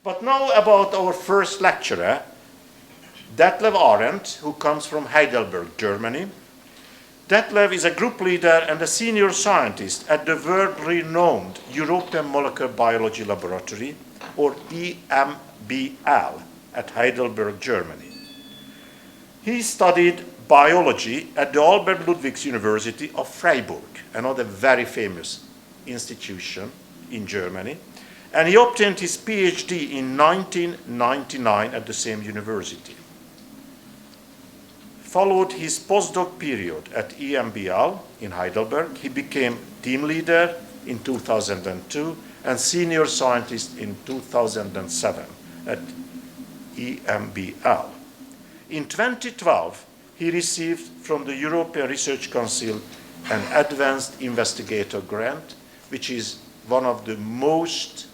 But now about our first lecturer, Detlev Arendt, who comes from Heidelberg, Germany. Detlev is a group leader and a senior scientist at the world-renowned European Molecular Biology Laboratory, or EMBL, at Heidelberg, Germany. He studied biology at the Albert Ludwigs University of Freiburg, another very famous institution in Germany, and he obtained his PhD in 1999 at the same university. Followed his postdoc period at EMBL in Heidelberg, he became team leader in 2002 and senior scientist in 2007 at EMBL. In 2012, he received from the European Research Council an Advanced Investigator Grant, which is one of the most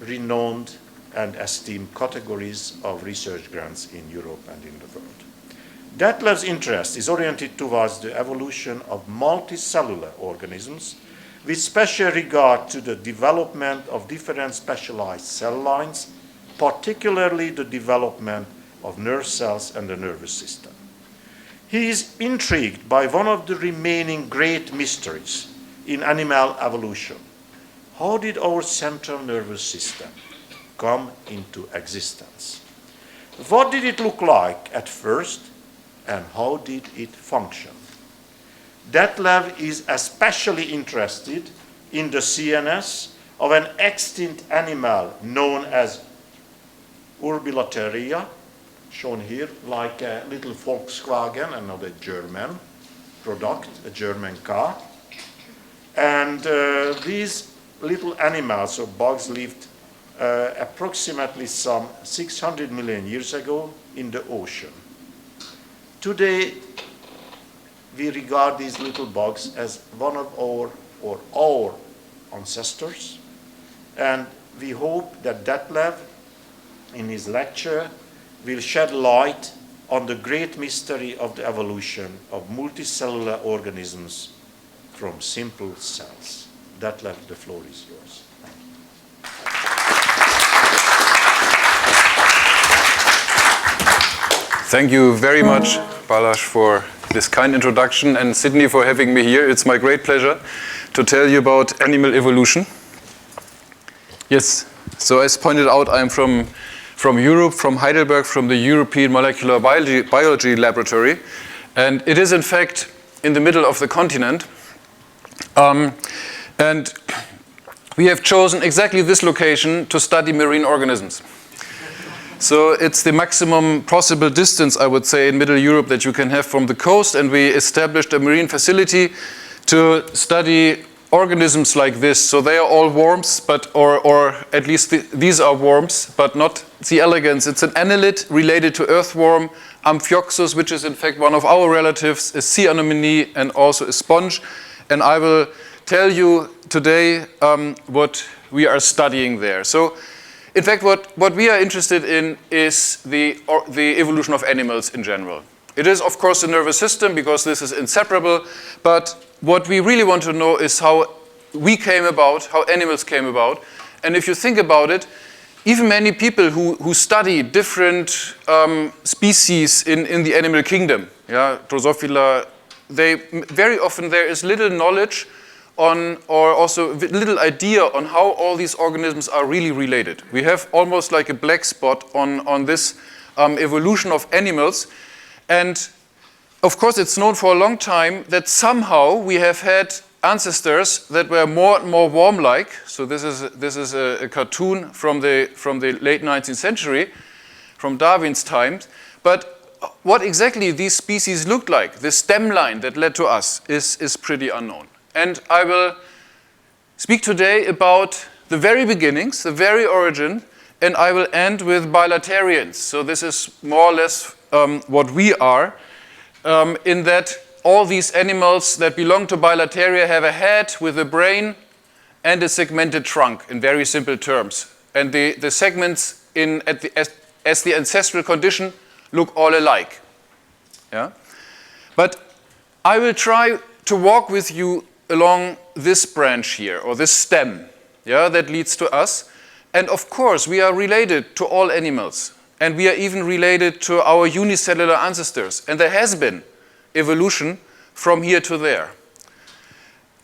renowned and esteemed categories of research grants in Europe and in the world. Detlev's interest is oriented towards the evolution of multicellular organisms, with special regard to the development of different specialized cell lines, particularly the development of nerve cells and the nervous system. He is intrigued by one of the remaining great mysteries in animal evolution. How did our central nervous system come into existence? What did it look like at first, and how did it function? Detlev is especially interested in the CNS of an extinct animal known as Urbilateria, shown here like a little Volkswagen, another German product, a German car. And these little animals or bugs lived approximately some 600 million years ago in the ocean. Today, we regard these little bugs as one of our ancestors, and we hope that Detlev, in his lecture, will shed light on the great mystery of the evolution of multicellular organisms from simple cells. Detlev, the floor is yours. Thank you very much, Balázs, for this kind introduction, and Sydney for having me here. It's my great pleasure to tell you about animal evolution. Yes, so as pointed out, I'm from Europe, from Heidelberg, from the European Molecular Biology Laboratory, and it is in fact in the middle of the continent. And we have chosen exactly this location to study marine organisms. So it's the maximum possible distance, I would say, in Middle Europe that you can have from the coast, and we established a marine facility to study organisms like this. So they are all worms, or at least these are worms, but not C. elegans. It's an annelid related to earthworm, Amphioxus, which is in fact one of our relatives, a sea anemone, and also a sponge. And I will tell you today what we are studying there. So, in fact, what we are interested in is the evolution of animals in general. It is, of course, the nervous system, because this is inseparable, but what we really want to know is how we came about, how animals came about. And if you think about it, even many people who study different species in the animal kingdom, yeah, Drosophila, very often there is little knowledge on, or also little idea on how all these organisms are really related. We have almost like a black spot on this evolution of animals. And of course, it's known for a long time that somehow we have had ancestors that were more and more worm-like. So this is a cartoon from the late 19th century, from Darwin's times. But what exactly these species looked like, the stem line that led to us, is pretty unknown. And I will speak today about the very beginnings, the very origin, and I will end with bilaterians. So this is more or less what we are, in that all these animals that belong to bilateria have a head with a brain and a segmented trunk, in very simple terms. And the segments as the ancestral condition look all alike. Yeah? But I will try to walk with you along this branch here, or this stem, yeah, that leads to us. And of course, we are related to all animals. And we are even related to our unicellular ancestors. And there has been evolution from here to there.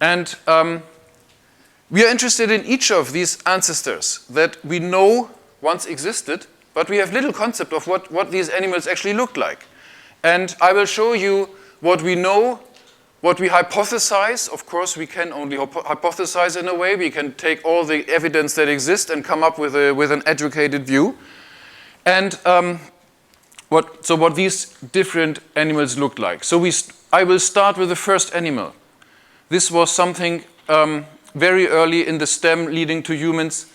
And we are interested in each of these ancestors that we know once existed, but we have little concept of what these animals actually looked like. And I will show you what we know, what we hypothesize. Of course, we can only hypothesize in a way. We can take all the evidence that exists and come up with an educated view. And what these different animals look like. So I will start with the first animal. This was something very early in the stem leading to humans.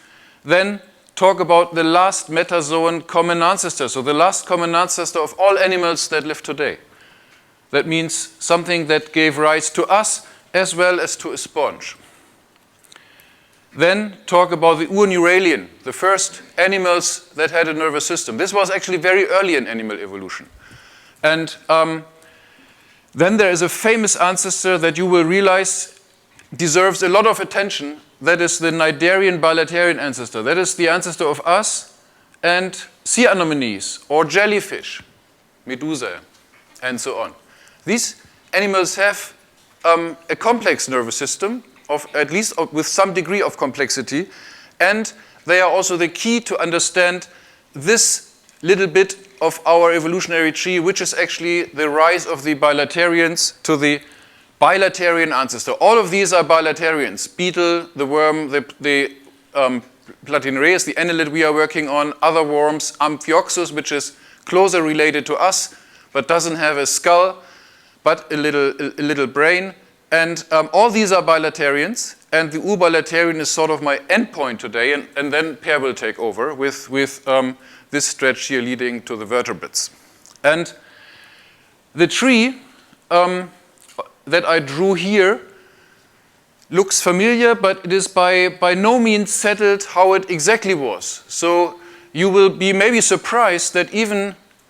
Then talk about the last metazoan common ancestor, so the last common ancestor of all animals that live today. That means something that gave rise to us as well as to a sponge. Then talk about the Ur-Neuralian, the first animals that had a nervous system. This was actually very early in animal evolution. And then there is a famous ancestor that you will realize deserves a lot of attention. That is the cnidarian bilaterian ancestor. That is the ancestor of us and sea anemones or jellyfish, medusa, and so on. These animals have a complex nervous system, at least with some degree of complexity, and they are also the key to understand this little bit of our evolutionary tree, which is actually the rise of the bilaterians to the bilaterian ancestor. All of these are bilaterians. Beetle, the worm, the Platinereus, the annelid we are working on, other worms, Amphioxus, which is closer related to us, but doesn't have a skull, but a little brain. And all these are bilaterians, and the Ur-bilaterian is sort of my endpoint today, and then Per will take over with this stretch here leading to the vertebrates. And the tree that I drew here looks familiar, but it is by no means settled how it exactly was. So you will be maybe surprised that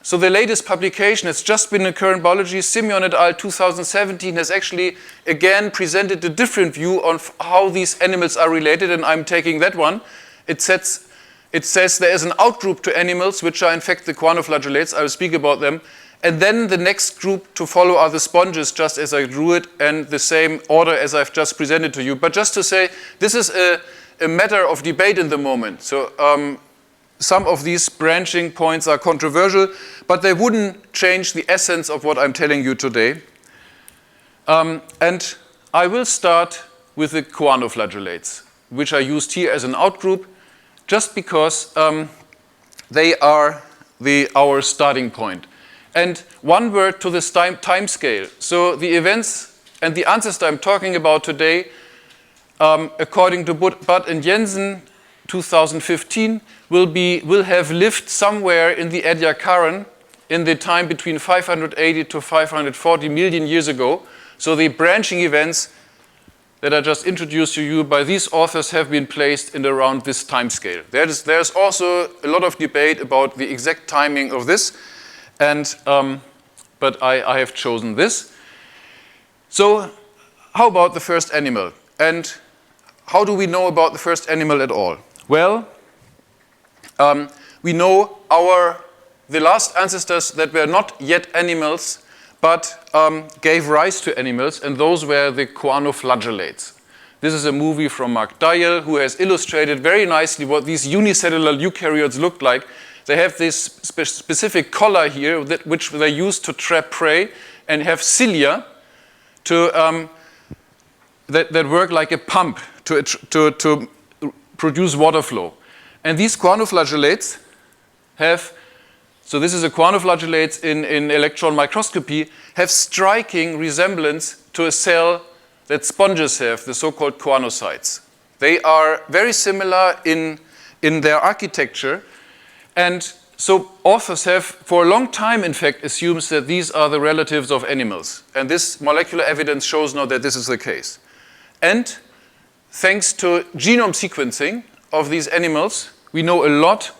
so the latest publication has just been in Current Biology. Simeon et al. 2017 has actually again presented a different view on how these animals are related, and I'm taking that one. It says there is an outgroup to animals, which are in fact the choanoflagellates. I will speak about them. And then the next group to follow are the sponges, just as I drew it, and the same order as I've just presented to you. But just to say, this is a matter of debate in the moment. So some of these branching points are controversial, but they wouldn't change the essence of what I'm telling you today. And I will start with the choanoflagellates, which are used here as an outgroup, just because they are our starting point. And one word to this time scale. So the events and the ancestor I'm talking about today, according to Butt and Jensen, 2015, will have lived somewhere in the Ediacaran in the time between 580 to 540 million years ago. So the branching events that I just introduced to you by these authors have been placed in around this time scale. There's also a lot of debate about the exact timing of this, and but I have chosen this. So how about the first animal? And how do we know about the first animal at all? Well, we know the last ancestors that were not yet animals, but gave rise to animals, and those were the choanoflagellates. This is a movie from Mark Dial, who has illustrated very nicely what these unicellular eukaryotes looked like. They have this specific collar here, which they use to trap prey, and have cilia that work like a pump to produce water flow. And these choanoflagellates have, so this is a choanoflagellates in electron microscopy, have striking resemblance to a cell that sponges have, the so-called choanocytes. They are very similar in their architecture. And so authors have, for a long time, in fact, assumed that these are the relatives of animals. And this molecular evidence shows now that this is the case. And thanks to genome sequencing of these animals, we know a lot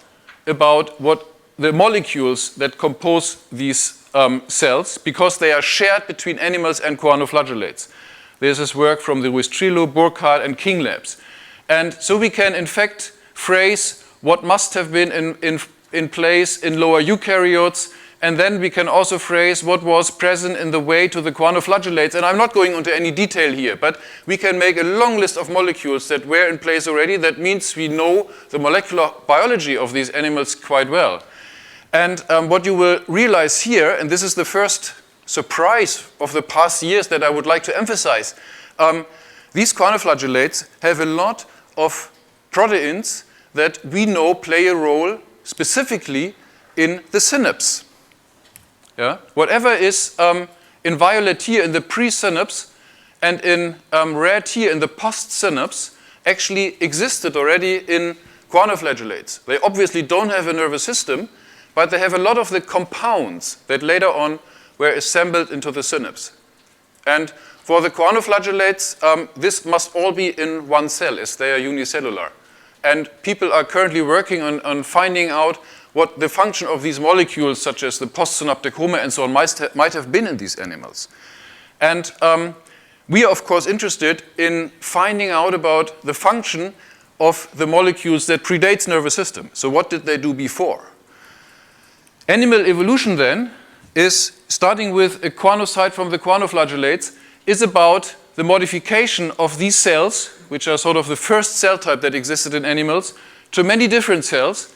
about what the molecules that compose these cells, because they are shared between animals and choanoflagellates. This is work from the Wistrilo, Burkhardt, and King labs. And so we can, in fact, phrase what must have been in place in lower eukaryotes, and then we can also phrase what was present in the way to the guanoflagellates. And I'm not going into any detail here, but we can make a long list of molecules that were in place already. That means we know the molecular biology of these animals quite well. And what you will realize here, and this is the first surprise of the past years that I would like to emphasize, these guanoflagellates have a lot of proteins that we know play a role specifically in the synapse. Yeah? Whatever is in violet here in the pre-synapse and in red here in the post-synapse actually existed already in guanoflagellates. They obviously don't have a nervous system, but they have a lot of the compounds that later on were assembled into the synapse. And for the guanoflagellates, this must all be in one cell, as they are unicellular. And people are currently working on finding out what the function of these molecules, such as the postsynaptic HOMA and so on, might have been in these animals. And we are, of course, interested in finding out about the function of the molecules that predates nervous system. So what did they do before? Animal evolution, then, is starting with a guanocyte from the guanoflagellates, is about the modification of these cells, which are sort of the first cell type that existed in animals, to many different cells.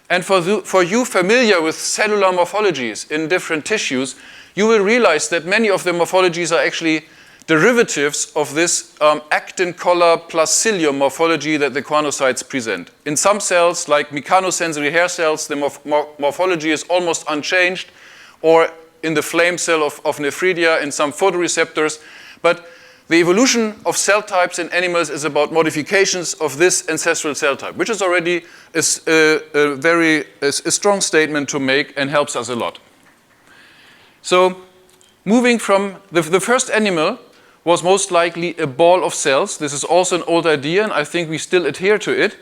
And for you familiar with cellular morphologies in different tissues, you will realize that many of the morphologies are actually derivatives of this actin collar plus cilium morphology that the guanocytes present. In some cells, like mechanosensory hair cells, the morphology is almost unchanged, or in the flame cell of nephridia in some photoreceptors. But the evolution of cell types in animals is about modifications of this ancestral cell type, which is already a strong statement to make and helps us a lot. So moving from the first animal was most likely a ball of cells. This is also an old idea, and I think we still adhere to it.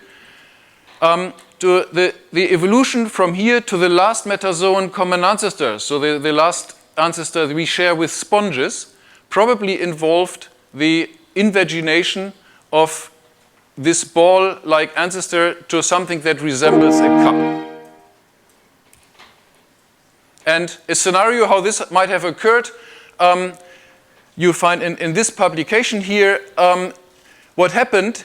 To the evolution from here to the last metazoan common ancestor, so the last ancestor that we share with sponges, probably involved the invagination of this ball-like ancestor to something that resembles a cup. And a scenario how this might have occurred, you find in this publication here, what happened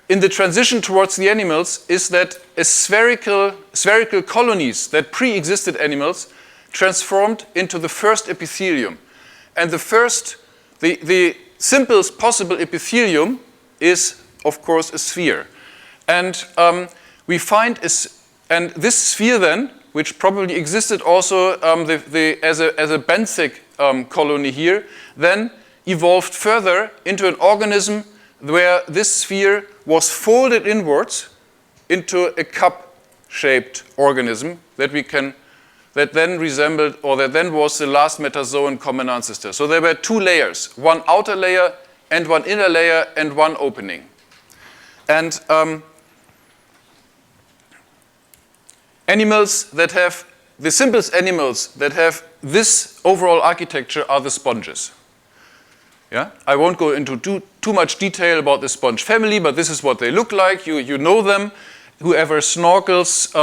in the transition towards the animals is that spherical colonies that pre-existed animals transformed into the first epithelium. And the simplest possible epithelium is, of course, a sphere. And we find, and this sphere then, which probably existed also as a benthic colony here, then evolved further into an organism where this sphere was folded inwards into a cup-shaped organism that then resembled, or that then was the last metazoan common ancestor. So there were two layers, one outer layer and one inner layer and one opening. And animals that have, the simplest animals that have this overall architecture are the sponges. Yeah? I won't go into too much detail about the sponge family, but this is what they look like. You know them. Whoever snorkels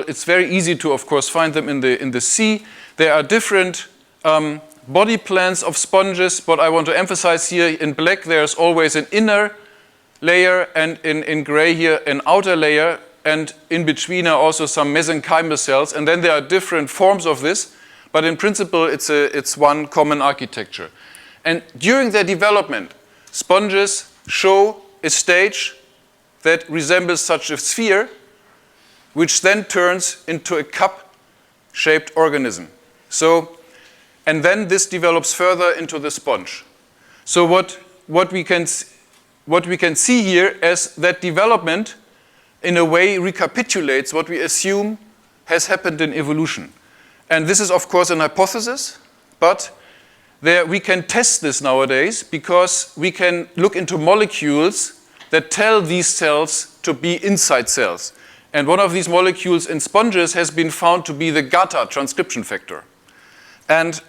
it's very easy to, of course, find them in the sea. There are different body plans of sponges. What I want to emphasize here, in black there's always an inner layer, and in gray here an outer layer, and in between are also some mesenchymal cells. And then there are different forms of this, but in principle it's one common architecture. And during their development, sponges show a stage that resembles such a sphere, which then turns into a cup-shaped organism. So, and then this develops further into the sponge. So what we can see here as that development in a way recapitulates what we assume has happened in evolution. And this is, of course, an hypothesis, but we can test this nowadays because we can look into molecules that tell these cells to be inside cells. And one of these molecules in sponges has been found to be the GATA transcription factor. And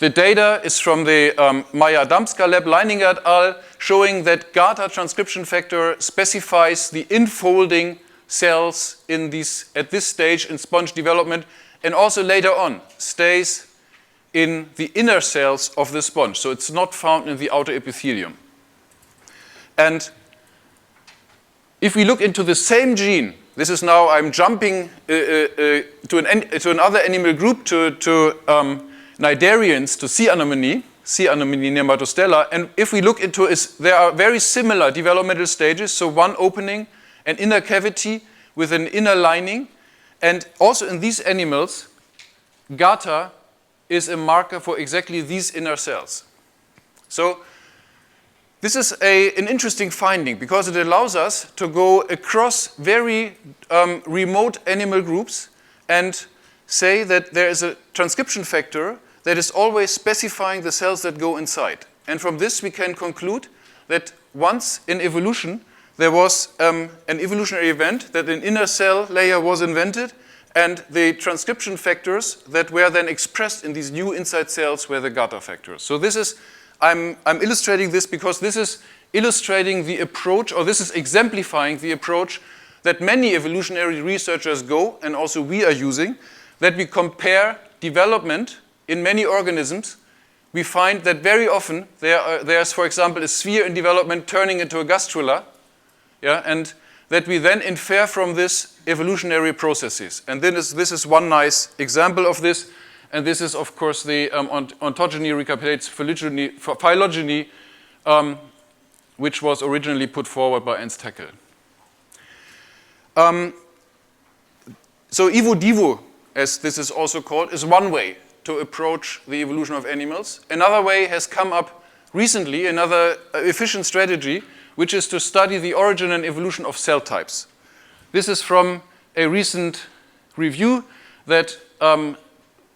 the data is from the Meyer-Damska lab, Leining et al., showing that GATA transcription factor specifies the infolding cells in these, at this stage in sponge development, and also later on stays in the inner cells of the sponge. So it's not found in the outer epithelium. And if we look into the same gene, this is now, I'm jumping to another animal group, to cnidarians, to sea anemone nematostella. And if we look into it, there are very similar developmental stages. So one opening, an inner cavity with an inner lining. And also in these animals, GATA is a marker for exactly these inner cells. So this is an interesting finding because it allows us to go across very remote animal groups and say that there is a transcription factor that is always specifying the cells that go inside. And from this we can conclude that once in evolution there was an evolutionary event that an inner cell layer was invented, and the transcription factors that were then expressed in these new inside cells were the GATA factors. So this is, I'm illustrating this because this is illustrating the approach, or this is exemplifying the approach that many evolutionary researchers go, and also we are using, that we compare development in many organisms. We find that very often there's, for example, a sphere in development turning into a gastrula, yeah, and that we then infer from this evolutionary processes. And this is one nice example of this. And this is, of course, the ontogeny recapitulates phylogeny, which was originally put forward by Ernst Haeckel. So evo-devo, as this is also called, is one way to approach the evolution of animals. Another way has come up recently, another efficient strategy, which is to study the origin and evolution of cell types. This is from a recent review that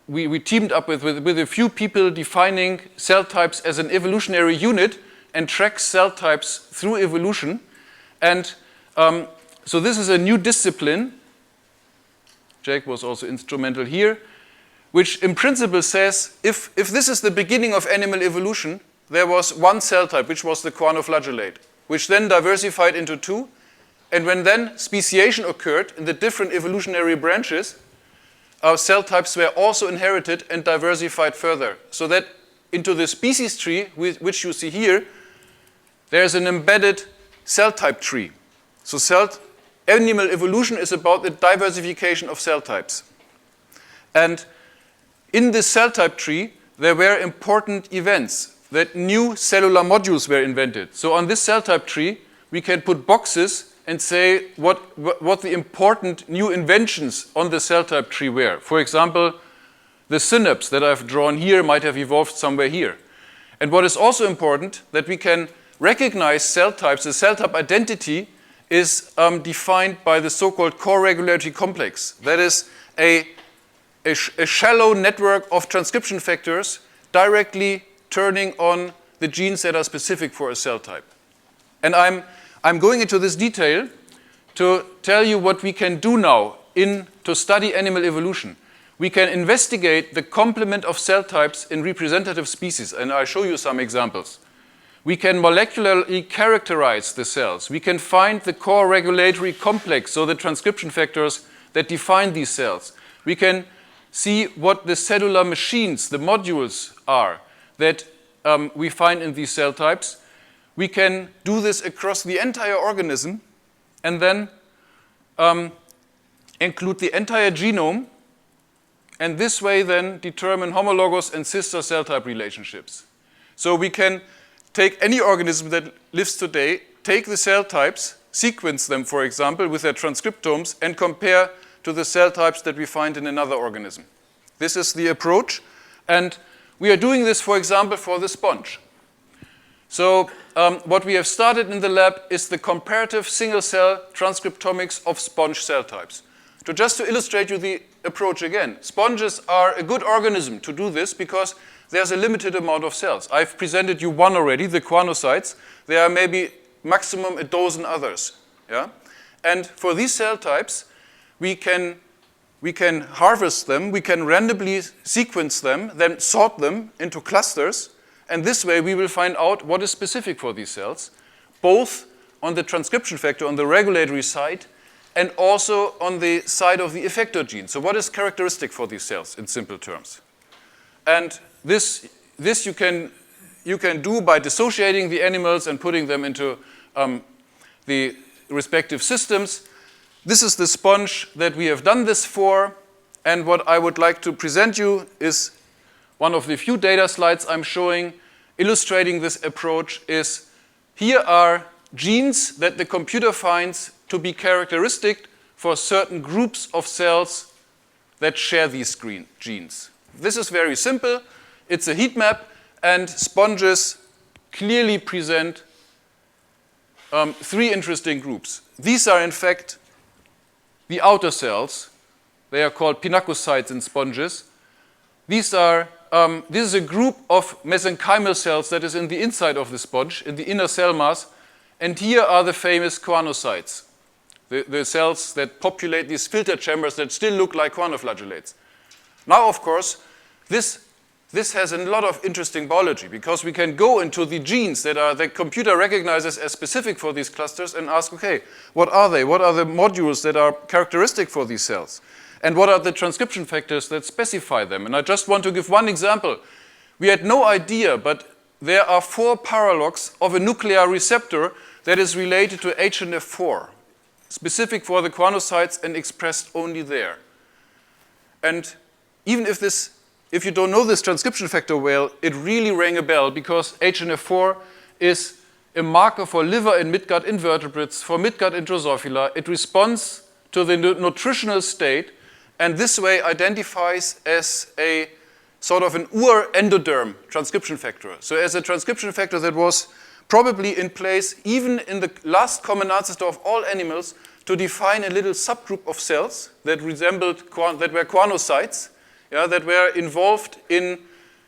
we teamed up with a few people defining cell types as an evolutionary unit and track cell types through evolution. And so this is a new discipline. Jake was also instrumental here, which in principle says if this is the beginning of animal evolution, there was one cell type, which was the choanoflagellate, which then diversified into two. And when then speciation occurred in the different evolutionary branches, our cell types were also inherited and diversified further. So that into the species tree, which you see here, there's an embedded cell type tree. So animal evolution is about the diversification of cell types. And in this cell type tree, there were important events that new cellular modules were invented. So on this cell type tree, we can put boxes and say what the important new inventions on the cell type tree were. For example, the synapse that I've drawn here might have evolved somewhere here. And what is also important, that we can recognize cell types. The cell type identity is defined by the so-called core regulatory complex. That is a shallow network of transcription factors directly turning on the genes that are specific for a cell type. And I'm going into this detail to tell you what we can do now to study animal evolution. We can investigate the complement of cell types in representative species, and I'll show you some examples. We can molecularly characterize the cells. We can find the core regulatory complex, so the transcription factors that define these cells. We can see what the cellular machines, the modules are that we find in these cell types. We can do this across the entire organism and then include the entire genome, and this way then determine homologous and sister cell type relationships. So we can take any organism that lives today, take the cell types, sequence them, for example, with their transcriptomes, and compare to the cell types that we find in another organism. This is the approach, and we are doing this, for example, for the sponge. So what we have started in the lab is the comparative single-cell transcriptomics of sponge cell types. Just to illustrate you the approach again, sponges are a good organism to do this because there's a limited amount of cells. I've presented you one already, the choanocytes. There are maybe maximum a dozen others. Yeah? And for these cell types, we can we can harvest them, we can randomly sequence them, then sort them into clusters, and this way we will find out what is specific for these cells, both on the transcription factor, on the regulatory side, and also on the side of the effector gene. So what is characteristic for these cells in simple terms? And this you can do by dissociating the animals and putting them into the respective systems. This is the sponge that we have done this for, and what I would like to present you is one of the few data slides I'm showing illustrating this approach. Is here are genes that the computer finds to be characteristic for certain groups of cells that share these genes. This is very simple. It's a heat map, and sponges clearly present three interesting groups. These are, in fact, the outer cells. They are called pinacocytes in sponges. This is a group of mesenchymal cells that is in the inside of the sponge, in the inner cell mass. And here are the famous choanocytes, the cells that populate these filter chambers that still look like choanoflagellates. Now, of course, this has a lot of interesting biology, because we can go into the genes that the computer recognizes as specific for these clusters and ask, okay, what are they? What are the modules that are characteristic for these cells? And what are the transcription factors that specify them? And I just want to give one example. We had no idea, but there are 4 paralogs of a nuclear receptor that is related to HNF4, specific for the choanocytes and expressed only there. And even if you don't know this transcription factor well, it really rang a bell, because HNF4 is a marker for liver and midgut invertebrates, for midgut in Drosophila. It responds to the nutritional state, and this way identifies as a sort of an ur-endoderm transcription factor. So as a transcription factor that was probably in place even in the last common ancestor of all animals to define a little subgroup of cells that that were choanocytes, that were involved in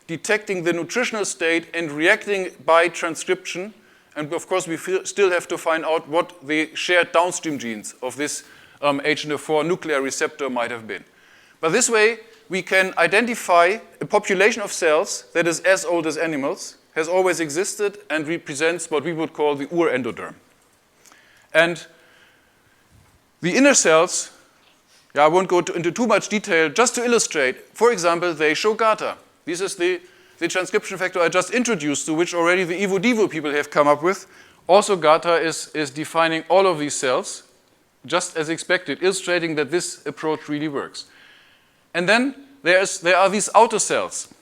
detecting the nutritional state and reacting by transcription. And of course, we still have to find out what the shared downstream genes of this HNF4 nuclear receptor might have been. But this way, we can identify a population of cells that is as old as animals, has always existed, and represents what we would call the ur-endoderm. And the inner cells, I won't go into too much detail, just to illustrate, for example, they show GATA. This is the transcription factor I just introduced, to which already the Evo-Devo people have come up with. Also, GATA is defining all of these cells, just as expected, illustrating that this approach really works. And then there are these outer cells.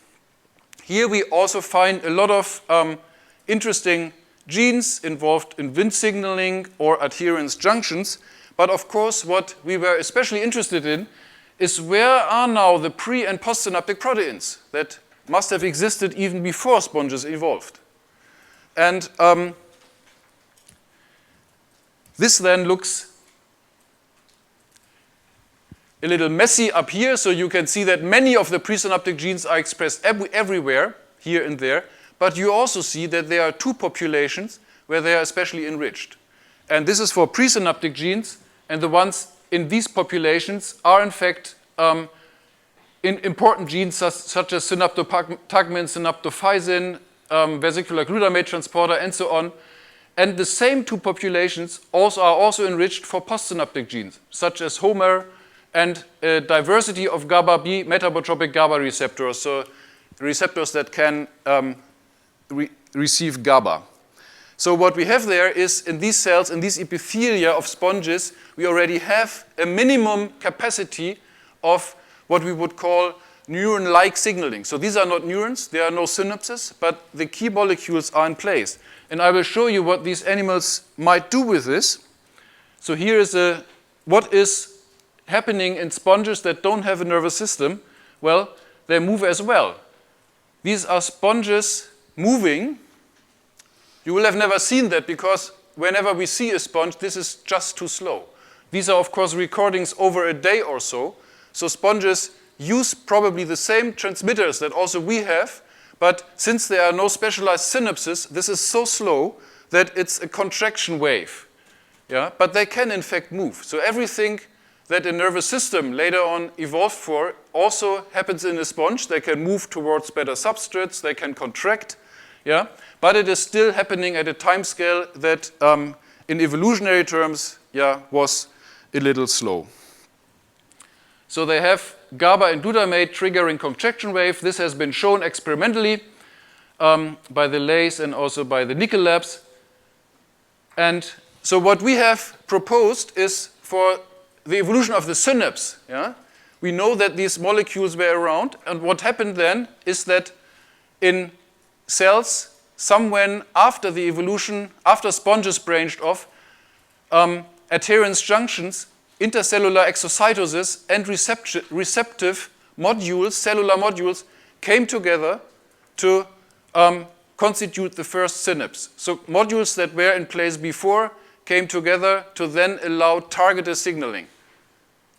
Here we also find a lot of interesting genes involved in Wnt signaling or adherence junctions. But of course, what we were especially interested in is where are now the pre- and postsynaptic proteins that must have existed even before sponges evolved. And this then looks a little messy up here, so you can see that many of the presynaptic genes are expressed everywhere, here and there, but you also see that there are 2 populations where they are especially enriched. And this is for presynaptic genes, and the ones in these populations are in fact in important genes such as synaptotagmin, synaptophysin, vesicular glutamate transporter, and so on. And the same 2 populations are also enriched for postsynaptic genes, such as HOMER, and a diversity of GABA-B metabotropic GABA receptors, so receptors that can receive GABA. So what we have there is in these cells, in these epithelia of sponges, we already have a minimum capacity of what we would call neuron-like signaling. So these are not neurons, there are no synapses, but the key molecules are in place. And I will show you what these animals might do with this. So here is what is happening in sponges that don't have a nervous system. Well, they move as well. These are sponges moving. You will have never seen that, because whenever we see a sponge, this is just too slow. These are, of course, recordings over a day or so. So sponges use probably the same transmitters that also we have, but since there are no specialized synapses, this is so slow that it's a contraction wave. But they can, in fact, move. So everything that a nervous system later on evolved for also happens in a sponge. They can move towards better substrates, they can contract, yeah? But it is still happening at a time scale that in evolutionary terms, yeah, was a little slow. So they have GABA and glutamate triggering contraction wave. This has been shown experimentally by the Leys and also by the Nickel labs. And so what we have proposed is for the evolution of the synapse. Yeah? We know that these molecules were around, and what happened then is that in cells, somewhere after the evolution, after sponges branched off, adherence junctions, intercellular exocytosis, and receptive modules, cellular modules, came together to constitute the first synapse. So modules that were in place before came together to then allow targeted signaling.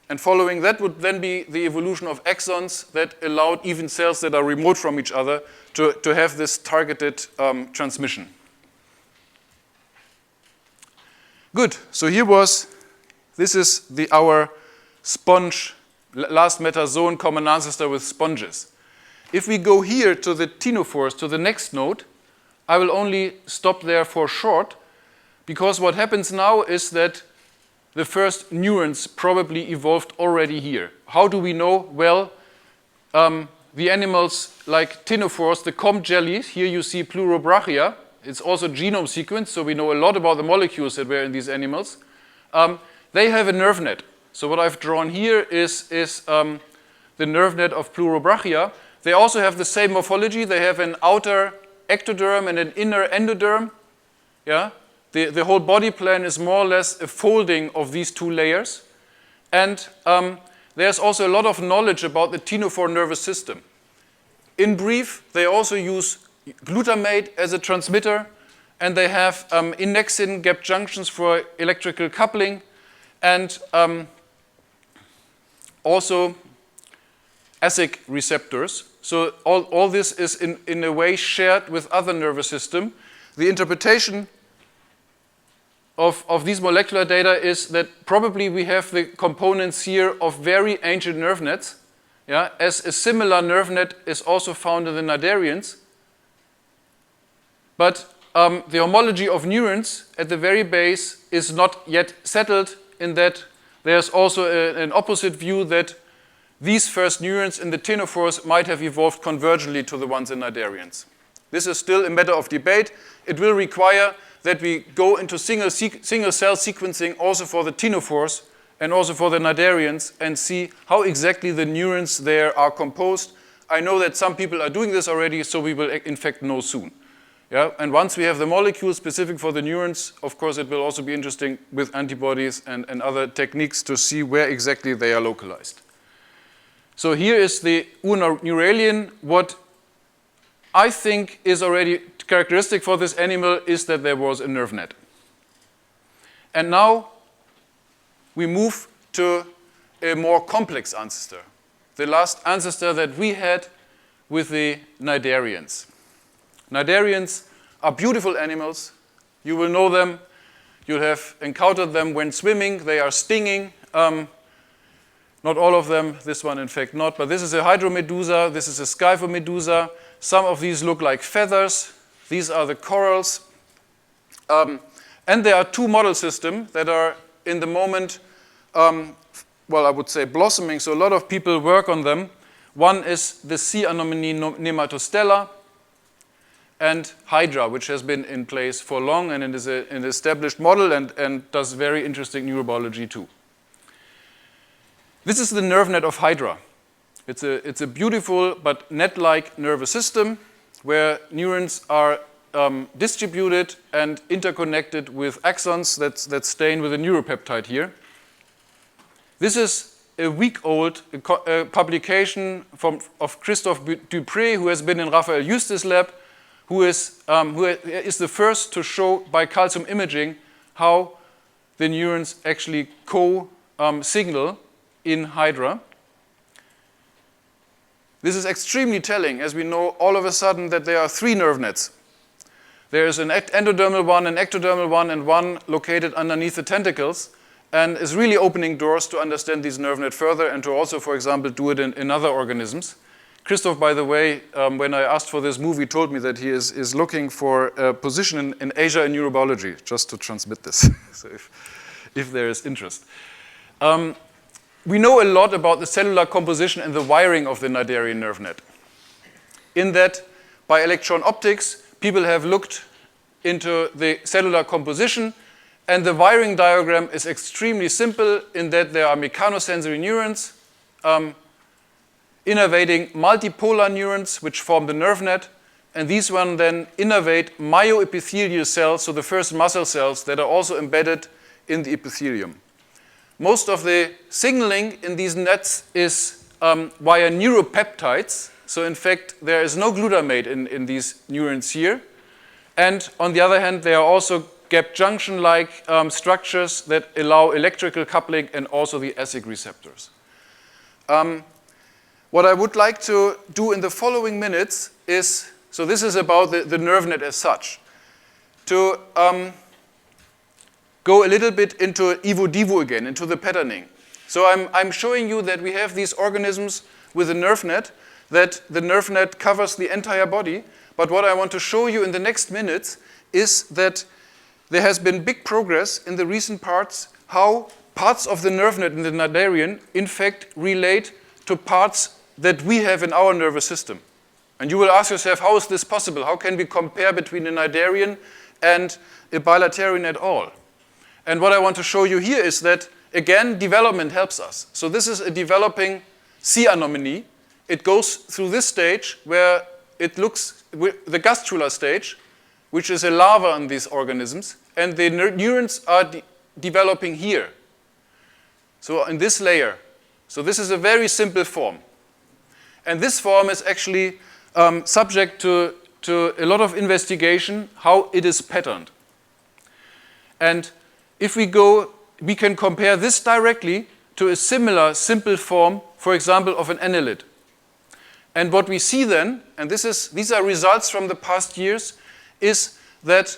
And following that would then be the evolution of axons that allowed even cells that are remote from each other to have this targeted transmission. Good, so this is our sponge, last metazoan common ancestor with sponges. If we go here to the ctenophores, to the next node, I will only stop there for short, because what happens now is that the first neurons probably evolved already here. How do we know? Well, the animals like ctenophores, the comb jellies, here you see pleurobrachia. It's also genome sequence, so we know a lot about the molecules that were in these animals. They have a nerve net. So what I've drawn here is the nerve net of pleurobrachia. They also have the same morphology. They have an outer ectoderm and an inner endoderm. Yeah? The whole body plan is more or less a folding of these two layers. And there's also a lot of knowledge about the ctenophore nervous system. In brief, they also use glutamate as a transmitter, and they have innexin gap junctions for electrical coupling, and also ASIC receptors. So all this is in a way shared with other nervous system. The interpretation of these molecular data is that probably we have the components here of very ancient nerve nets, yeah, as a similar nerve net is also found in the cnidarians. But the homology of neurons at the very base is not yet settled, in that there's also an opposite view that these first neurons in the ctenophores might have evolved convergently to the ones in cnidarians. This is still a matter of debate. It will require that we go into single cell sequencing also for the ctenophores and also for the cnidarians and see how exactly the neurons there are composed. I know that some people are doing this already, so we will in fact know soon. Yeah? And once we have the molecule specific for the neurons, of course it will also be interesting with antibodies and other techniques to see where exactly they are localized. So here is the urneuralian. What I think is already characteristic for this animal is that there was a nerve net. And now we move to a more complex ancestor, the last ancestor that we had with the cnidarians. Cnidarians are beautiful animals. You will know them. You'll have encountered them when swimming. They are stinging. Not all of them, this one in fact not, but this is a hydromedusa, this is a scyphomedusa. Some of these look like feathers. These are the corals. And there are two model systems that are in the moment, well, I would say blossoming, so a lot of people work on them. One is the sea anemone Nematostella and Hydra, which has been in place for long, and it is an established model and does very interesting neurobiology too. This is the nerve net of Hydra. It's a beautiful but net-like nervous system where neurons are distributed and interconnected with axons that stain with a neuropeptide here. This is a week-old publication of Christophe Dupré, who has been in Raphael Justus' lab, who is the first to show by calcium imaging how the neurons actually co-signal in Hydra. This is extremely telling, as we know all of a sudden that there are three nerve nets. There is an endodermal one, an ectodermal one, and one located underneath the tentacles. and is really opening doors to understand these nerve net further and to also, for example, do it in other organisms. Christoph, by the way, when I asked for this movie, told me that he is looking for a position in Asia in neurobiology, just to transmit this, so if there is interest. We know a lot about the cellular composition and the wiring of the cnidarian nerve net. In that, by electron optics, people have looked into the cellular composition, and the wiring diagram is extremely simple in that there are mechanosensory neurons innervating multipolar neurons which form the nerve net, and these one then innervate myoepithelial cells, so the first muscle cells that are also embedded in the epithelium. Most of the signaling in these nets is via neuropeptides. So in fact, there is no glutamate in these neurons here. And on the other hand, there are also gap junction-like structures that allow electrical coupling and also the ASIC receptors. What I would like to do in the following minutes is, so this is about the nerve net as such, to go a little bit into evo-devo again, into the patterning. So I'm showing you that we have these organisms with a nerve net, that the nerve net covers the entire body. But what I want to show you in the next minutes is that there has been big progress in the recent parts, how parts of the nerve net in the cnidarian in fact relate to parts that we have in our nervous system. And you will ask yourself, how is this possible? How can we compare between a cnidarian and a bilaterian at all? And what I want to show you here is that, again, development helps us. So this is a developing C anomaly. It goes through this stage where it looks, the gastrula stage, which is a larva in these organisms, and the neurons are developing here. So in this layer. So this is a very simple form. And this form is actually subject to a lot of investigation, how it is patterned. And if we go, we can compare this directly to a similar simple form, for example, of an annelid. And what we see then, and these are results from the past years, is that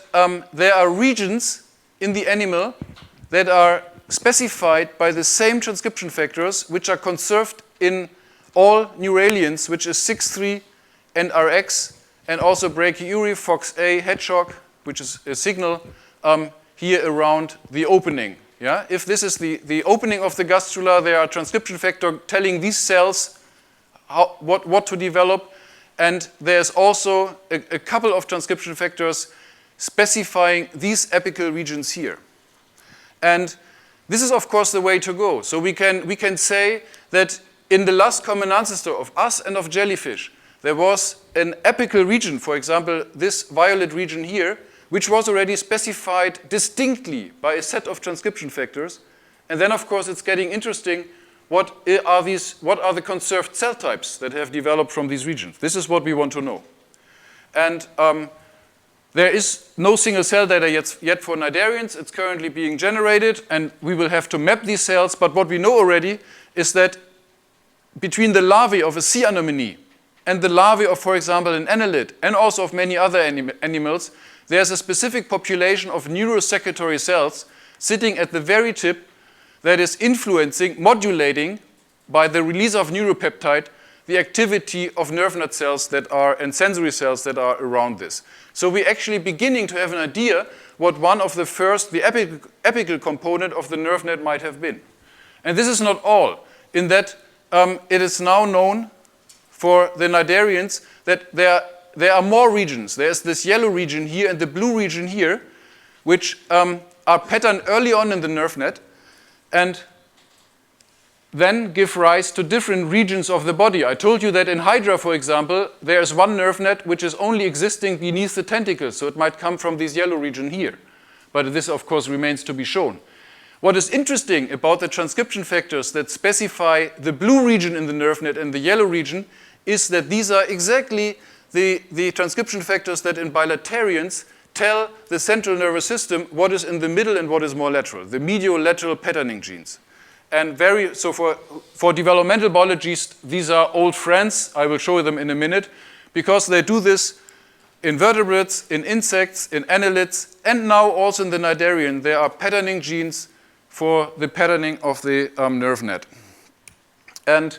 there are regions in the animal that are specified by the same transcription factors which are conserved in all neuralians, which is 6-3 and RX, and also brachyury, FOXA, hedgehog, which is a signal here around the opening. Yeah? If this is the opening of the gastrula, there are transcription factor telling these cells what to develop, and there's also a couple of transcription factors specifying these apical regions here. And this is, of course, the way to go. So we can say that in the last common ancestor of us and of jellyfish, there was an apical region, for example, this violet region here, which was already specified distinctly by a set of transcription factors. And then, of course, it's getting interesting. What are the conserved cell types that have developed from these regions? This is what we want to know. And there is no single cell data yet for cnidarians. It's currently being generated, and we will have to map these cells. But what we know already is that between the larvae of a sea anemone and the larvae of, for example, an annelid, and also of many other animals, there's a specific population of neurosecretory cells sitting at the very tip that is influencing, modulating, by the release of neuropeptide, the activity of nerve net cells that are, and sensory cells that are around this. So we're actually beginning to have an idea what one of the first, the apical component of the nerve net might have been. And this is not all, in that it is now known for the cnidarians that there are more regions. There's this yellow region here and the blue region here, which are patterned early on in the nerve net, and then give rise to different regions of the body. I told you that in Hydra, for example, there is one nerve net which is only existing beneath the tentacles, so it might come from this yellow region here. But this, of course, remains to be shown. What is interesting about the transcription factors that specify the blue region in the nerve net and the yellow region is that these are exactly the transcription factors that in bilaterians tell the central nervous system what is in the middle and what is more lateral, the medial-lateral patterning genes. And so for developmental biologists, these are old friends. I will show them in a minute, because they do this in vertebrates, in insects, in annelids, and now also in the cnidarian. There are patterning genes for the patterning of the nerve net. And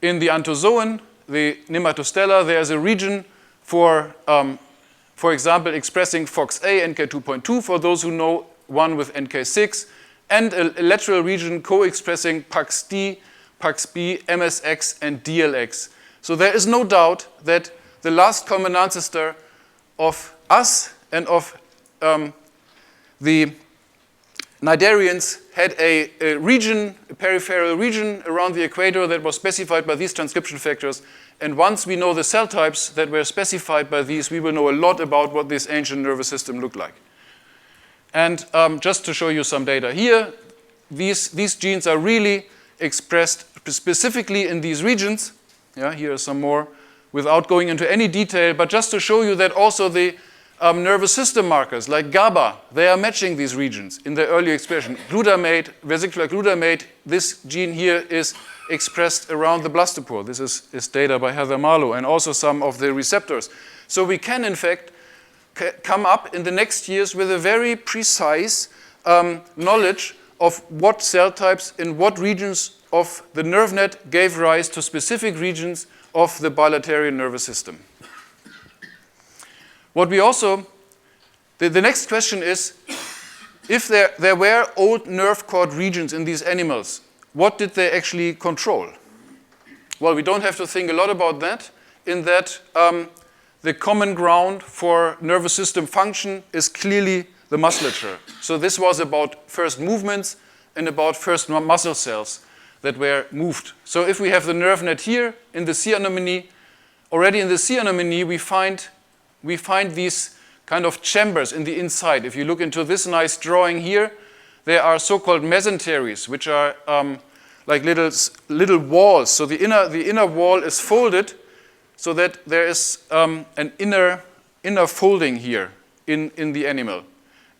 in the anthozoan, the nematostella, there's a region for example, expressing FOXA, NK2.2, for those who know, one with NK6, and a lateral region co-expressing PAX-D, PAX-B, MSX, and DLX. So there is no doubt that the last common ancestor of us and of the cnidarians had a region, a peripheral region around the equator that was specified by these transcription factors. And once we know the cell types that were specified by these, we will know a lot about what this ancient nervous system looked like. And just to show you some data here, these genes are really expressed specifically in these regions. Yeah, here are some more without going into any detail, but just to show you that also the nervous system markers like GABA, they are matching these regions in the early expression. Glutamate, vesicular glutamate, this gene here is expressed around the blastopore. This is data by Heather Marlowe, and also some of the receptors. So we can, in fact, come up in the next years with a very precise knowledge of what cell types in what regions of the nerve net gave rise to specific regions of the bilateral nervous system. What we also, the next question is, if there were old nerve cord regions in these animals, what did they actually control? Well, we don't have to think a lot about that, in that the common ground for nervous system function is clearly the musculature. So this was about first movements and about first muscle cells that were moved. So if we have the nerve net here in the sea anemone, already in the sea anemone we find these kind of chambers in the inside. If you look into this nice drawing here, there are so-called mesenteries, which are like little walls. So the inner wall is folded so that there is an inner folding here in the animal.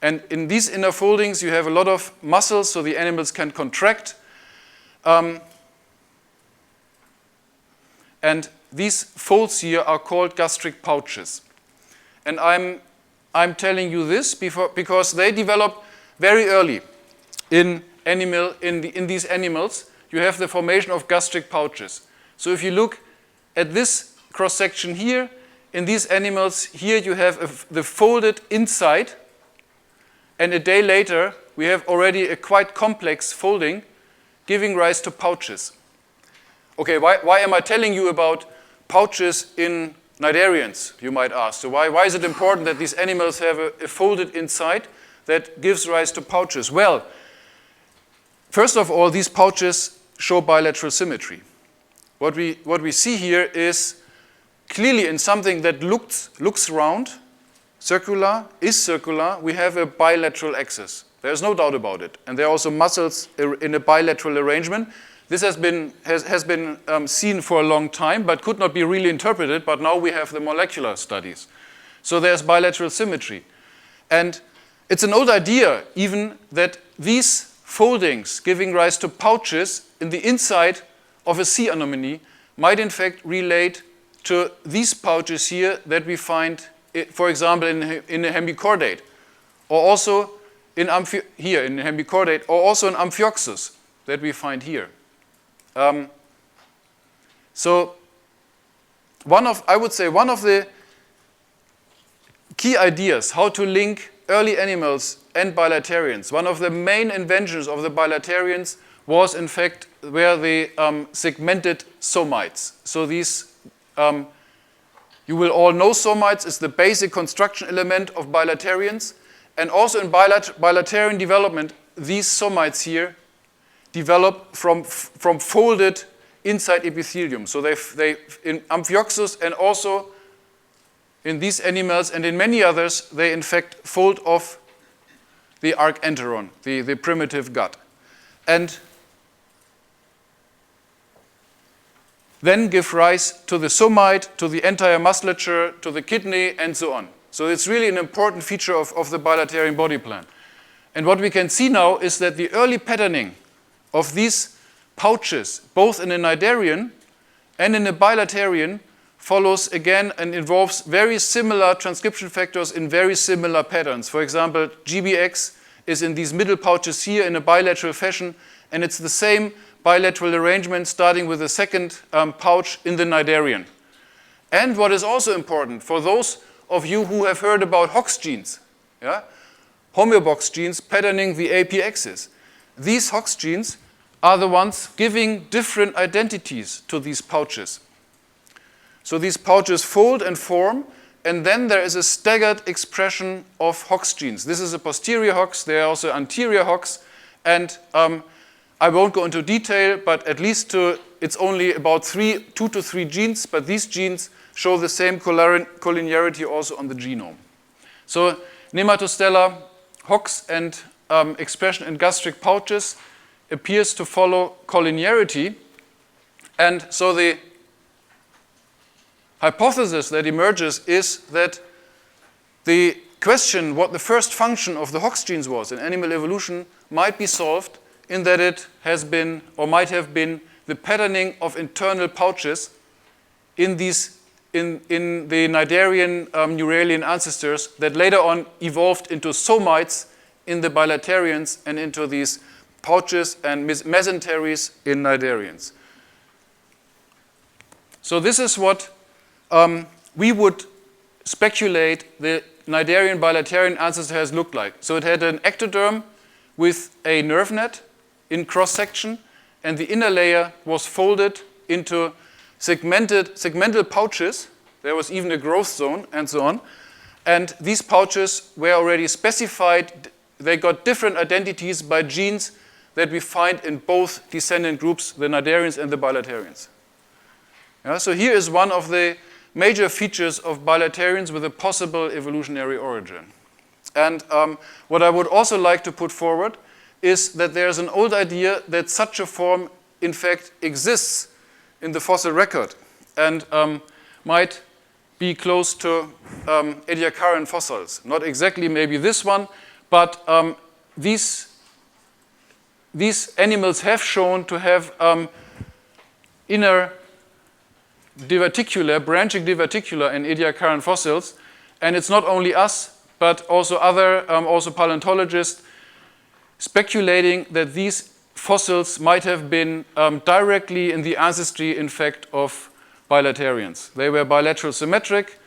And in these inner foldings, you have a lot of muscles, so the animals can contract. And these folds here are called gastric pouches. And I'm telling you this because they develop very early in these animals. You have the formation of gastric pouches. So if you look at this cross-section here, in these animals, here you have the folded inside, and a day later we have already a quite complex folding giving rise to pouches. Okay, why am I telling you about pouches in cnidarians, you might ask? So why is it important that these animals have a folded inside that gives rise to pouches? Well, first of all, these pouches show bilateral symmetry. What we see here is clearly in something that looks round, circular, we have a bilateral axis. There's no doubt about it. And there are also muscles in a bilateral arrangement. This has been seen for a long time, but could not be really interpreted, but now we have the molecular studies. So there's bilateral symmetry. And it's an old idea, even, that these foldings giving rise to pouches in the inside of a sea anemone might in fact relate to these pouches here that we find, for example, in a hemichordate, or also in hemichordate, or also in Amphioxus that we find here. So I would say one of the key ideas how to link early animals and bilaterians, one of the main inventions of the bilaterians was in fact where they segmented somites. So these, you will all know somites is the basic construction element of bilaterians, and also in bilaterian development, these somites here develop from folded inside epithelium. So they in Amphioxus and also in these animals and in many others, they in fact fold off the archenteron, the primitive gut, and then give rise to the somite, to the entire musculature, to the kidney, and so on. So it's really an important feature of the bilaterian body plan. And what we can see now is that the early patterning of these pouches, both in a cnidarian and in a bilaterian, follows again and involves very similar transcription factors in very similar patterns. For example, GBX is in these middle pouches here in a bilateral fashion, and it's the same bilateral arrangement starting with the second pouch in the cnidarian. And what is also important for those of you who have heard about Hox genes, yeah? Homeobox genes patterning the AP axis. These Hox genes are the ones giving different identities to these pouches. So these pouches fold and form, and then there is a staggered expression of Hox genes. This is a posterior Hox, there are also anterior Hox, and I won't go into detail, but at least it's only about 2 to 3 genes, but these genes show the same collinearity also on the genome. So nematostellar Hox and expression in gastric pouches appears to follow collinearity, and so the hypothesis that emerges is that the question what the first function of the Hox genes was in animal evolution might be solved in that it has been or might have been the patterning of internal pouches in the cnidarian neuralian ancestors that later on evolved into Somites in the bilaterians and into these pouches and mesenteries in cnidarians. So this is what we would speculate the cnidarian bilaterian ancestor has looked like. So it had an ectoderm with a nerve net in cross-section, and the inner layer was folded into segmental pouches. There was even a growth zone and so on. And these pouches were already specified. They got different identities by genes that we find in both descendant groups, the cnidarians and the bilaterians. Yeah, so here is one of the major features of bilaterians with a possible evolutionary origin. And what I would also like to put forward is that there's an old idea that such a form, in fact, exists in the fossil record and might be close to Ediacaran fossils. Not exactly maybe this one, but these animals have shown to have inner diverticular, branching diverticular in Ediacaran fossils, and it's not only us, but also other, also paleontologists speculating that these fossils might have been directly in the ancestry, in fact, of bilaterians. They were bilateral symmetric.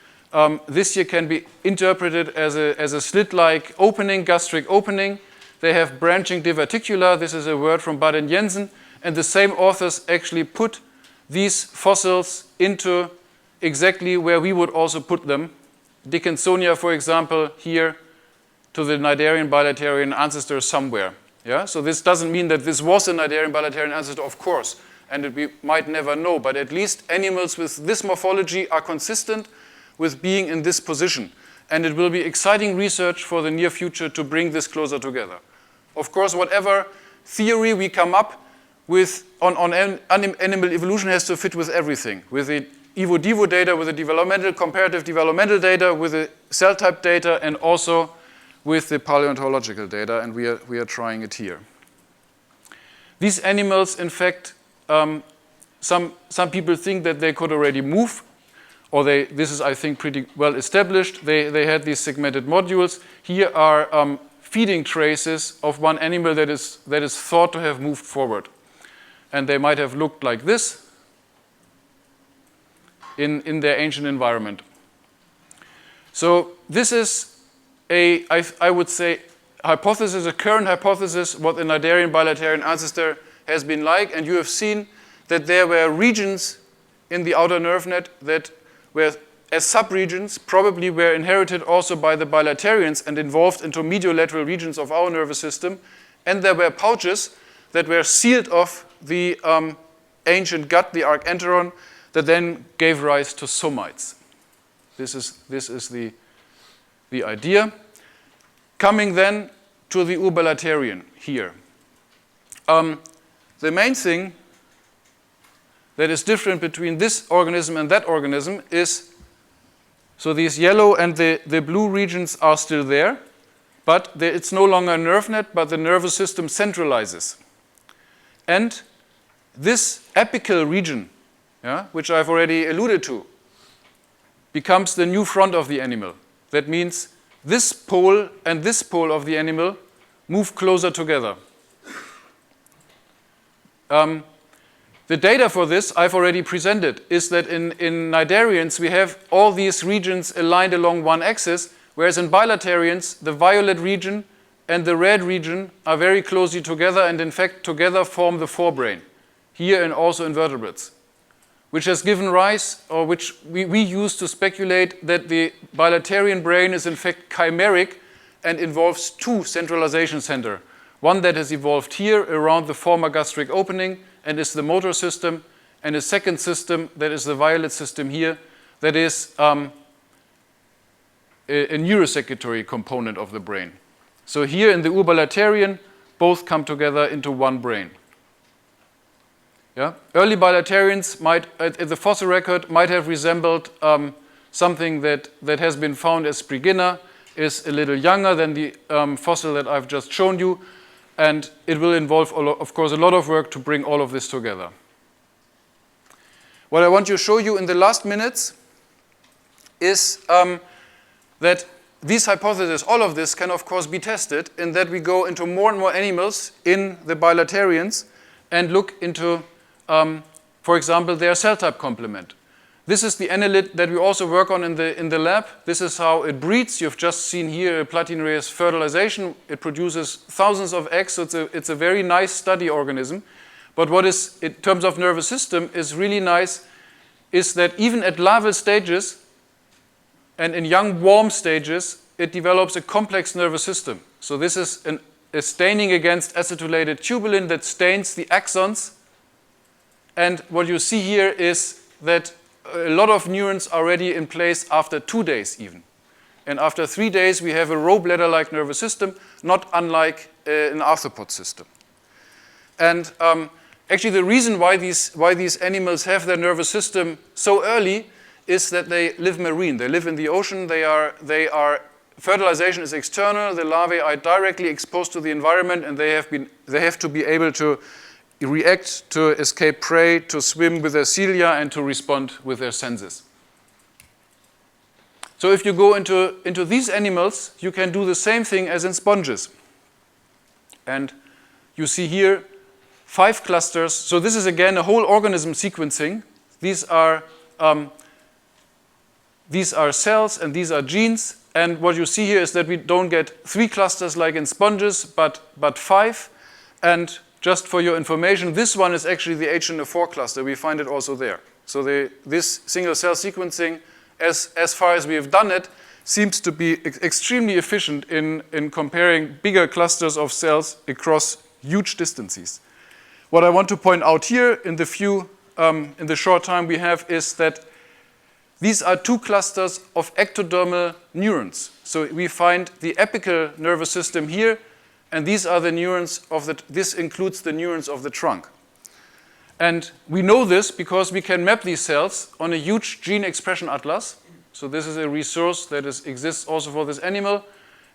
This here can be interpreted as a slit-like opening, gastric opening. They have branching diverticula. This is a word from Baden-Jensen, and the same authors actually put these fossils into exactly where we would also put them. Dickinsonia, for example, here to the cnidarian bilaterian ancestor somewhere. Yeah? So this doesn't mean that this was a cnidarian bilaterian ancestor, of course, and we might never know, but at least animals with this morphology are consistent with being in this position. And it will be exciting research for the near future to bring this closer together. Of course, whatever theory we come up with on animal evolution has to fit with everything, with the Evo-Devo data, with the comparative developmental data, with the cell type data, and also with the paleontological data, and we are trying it here. These animals, in fact, some people think that they could already move, or this is, I think, pretty well established. They had these segmented modules. Here are feeding traces of one animal that is thought to have moved forward. And they might have looked like this in their ancient environment. So this is I would say, hypothesis, a current hypothesis, what the cnidarian bilaterian ancestor has been like. And you have seen that there were regions in the outer nerve net that were, as subregions, probably were inherited also by the bilaterians and involved into mediolateral regions of our nervous system. And there were pouches that were sealed off the ancient gut, the archenteron, that then gave rise to somites. This is the idea. Coming then to the urbilaterian here. The main thing that is different between this organism and that organism is, so these yellow and the blue regions are still there, but it's no longer a nerve net, but the nervous system centralizes. And this apical region, which I've already alluded to, becomes the new front of the animal. That means this pole and this pole of the animal move closer together. The data for this I've already presented is that in cnidarians we have all these regions aligned along one axis, whereas in bilaterians the violet region and the red region are very closely together and in fact together form the forebrain, here and also in vertebrates, which has given rise, or which we use to speculate that the bilaterian brain is in fact chimeric and involves two centralization centers. One that has evolved here around the former gastric opening and is the motor system, and a second system that is the violet system here, that is a neurosecretory component of the brain. So here in the urbilaterian, both come together into one brain. Yeah? Early bilaterians might, at the fossil record, might have resembled something that has been found as Sprigina, is a little younger than the fossil that I've just shown you, and it will involve, of course, a lot of work to bring all of this together. What I want to show you in the last minutes is that these hypotheses, all of this can of course be tested in that we go into more and more animals in the bilaterians and look into, for example, their cell type complement. This is the annelid that we also work on in the lab. This is how it breeds. You've just seen here a platinureous fertilization. It produces thousands of eggs, so it's a very nice study organism. But what is, in terms of nervous system, is really nice is that even at larval stages and in young warm stages, it develops a complex nervous system. So this is a staining against acetylated tubulin that stains the axons. And what you see here is that a lot of neurons are already in place after 2 days even. And after 3 days, we have a row bladder-like nervous system, not unlike an arthropod system. And actually, the reason why these animals have their nervous system so early is that they live marine. They live in the ocean. Fertilization is external. The larvae are directly exposed to the environment, and they have to be able to react to escape prey, to swim with their cilia, and to respond with their senses. So if you go into these animals, you can do the same thing as in sponges. And you see here 5 clusters. So this is again a whole organism sequencing. These are cells and these are genes. And what you see here is that we don't get 3 clusters like in sponges, but 5. And just for your information, this one is actually the H4 cluster. We find it also there. So this single cell sequencing, as far as we have done it, seems to be extremely efficient in comparing bigger clusters of cells across huge distances. What I want to point out here in the short time we have is that these are 2 clusters of ectodermal neurons. So we find the apical nervous system here, and these are the neurons this includes the neurons of the trunk. And we know this because we can map these cells on a huge gene expression atlas. So this is a resource that exists also for this animal.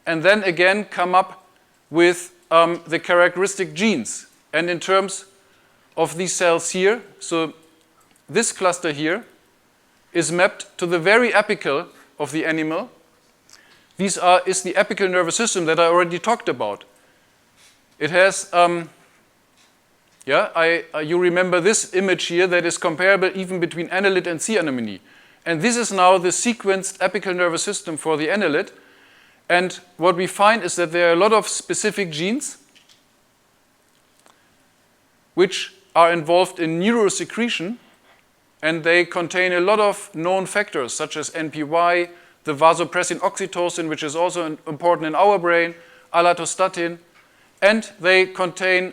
And then again come up with the characteristic genes. And in terms of these cells here, so this cluster here is mapped to the very apical of the animal. Is the apical nervous system that I already talked about. It has, you remember this image here that is comparable even between annelid and sea anemone. And this is now the sequenced apical nervous system for the annelid. And what we find is that there are a lot of specific genes which are involved in neurosecretion, and they contain a lot of known factors such as NPY, the vasopressin oxytocin, which is also important in our brain, alatostatin, and they contain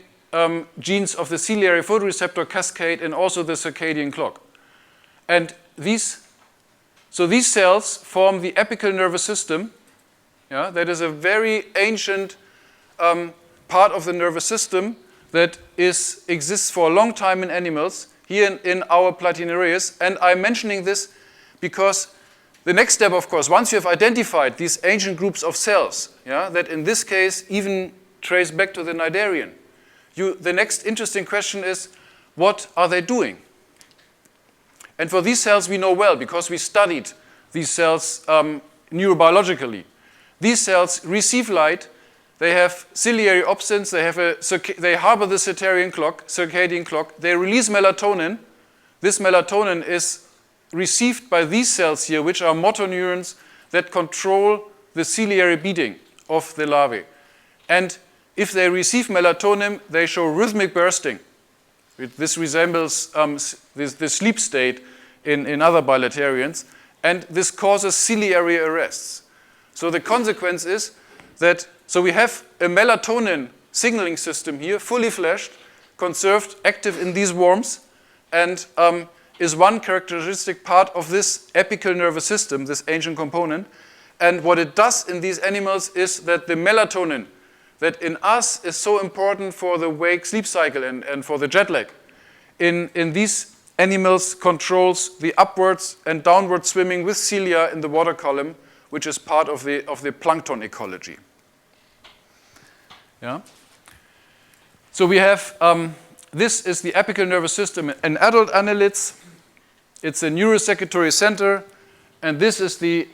genes of the ciliary photoreceptor cascade and also the circadian clock. And these cells form the apical nervous system. Yeah, that is a very ancient part of the nervous system that exists for a long time in animals, here in our platinureus. And I'm mentioning this because the next step, of course, once you have identified these ancient groups of cells, that in this case even trace back to the cnidarian, the next interesting question is, what are they doing? And for these cells we know well because we studied these cells neurobiologically. These cells receive light, they have ciliary opsins, they harbor the circadian clock, they release melatonin. This melatonin is received by these cells here, which are motor neurons that control the ciliary beating of the larvae. And if they receive melatonin, they show rhythmic bursting. This resembles the sleep state in other bilaterians, and this causes ciliary arrests. So the consequence is that, so we have a melatonin signaling system here, fully fleshed, conserved, active in these worms, and is one characteristic part of this apical nervous system, this ancient component. And what it does in these animals is that the melatonin that in us is so important for the wake-sleep cycle and for the jet lag, in these animals controls the upwards and downward swimming with cilia in the water column, which is part of the plankton ecology. Yeah? So we have, this is the apical nervous system in adult annelids. It's a neurosecretory center, and this is the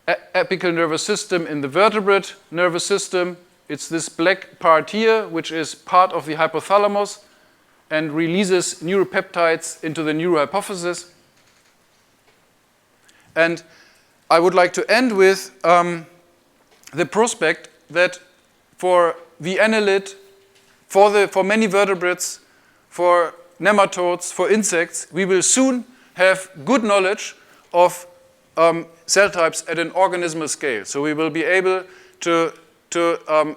apical nervous system in the vertebrate nervous system. It's this black part here, which is part of the hypothalamus and releases neuropeptides into the neurohypophysis. And I would like to end with the prospect that for the annelid, for many vertebrates, for nematodes, for insects, we will soon have good knowledge of cell types at an organismal scale. So we will be able to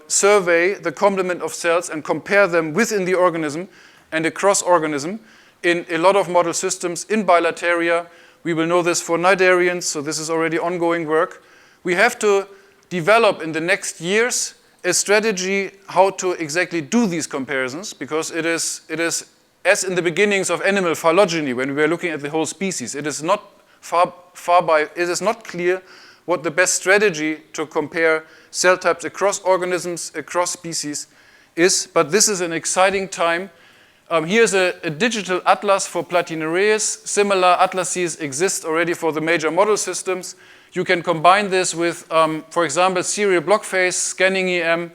survey the complement of cells and compare them within the organism and across organism in a lot of model systems in bilateria. We will know this for cnidarians, so this is already ongoing work. We have to develop in the next years a strategy how to exactly do these comparisons, because it is as in the beginnings of animal phylogeny, when we were looking at the whole species, it is not it is not clear what the best strategy to compare cell types across organisms, across species is, but this is an exciting time. Here's a digital atlas for Platinereis. Similar atlases exist already for the major model systems. You can combine this with, for example, serial block phase scanning EM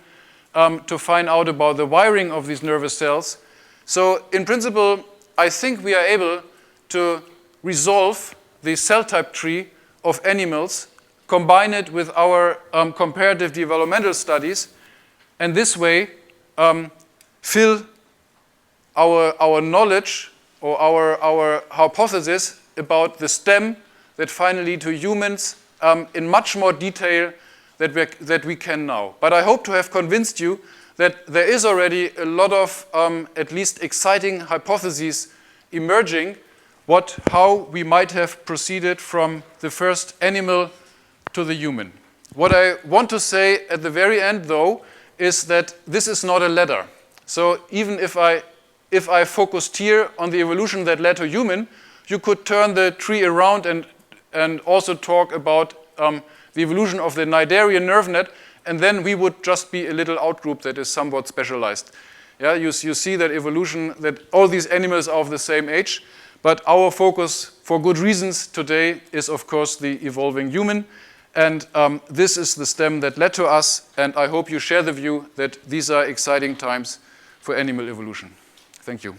to find out about the wiring of these nervous cells. So in principle, I think we are able to resolve the cell type tree of animals, combine it with our comparative developmental studies, and this way fill our knowledge or our hypothesis about the stem that finally lead to humans in much more detail that we can now. But I hope to have convinced you that there is already a lot of at least exciting hypotheses emerging how we might have proceeded from the first animal to the human. What I want to say at the very end, though, is that this is not a ladder. So even if I focused here on the evolution that led to human, you could turn the tree around and also talk about the evolution of the cnidarian nerve net, and then we would just be a little outgroup that is somewhat specialized. Yeah, you see that evolution, that all these animals are of the same age, but our focus, for good reasons today, is of course the evolving human, and this is the stem that led to us, and I hope you share the view that these are exciting times for animal evolution. Thank you.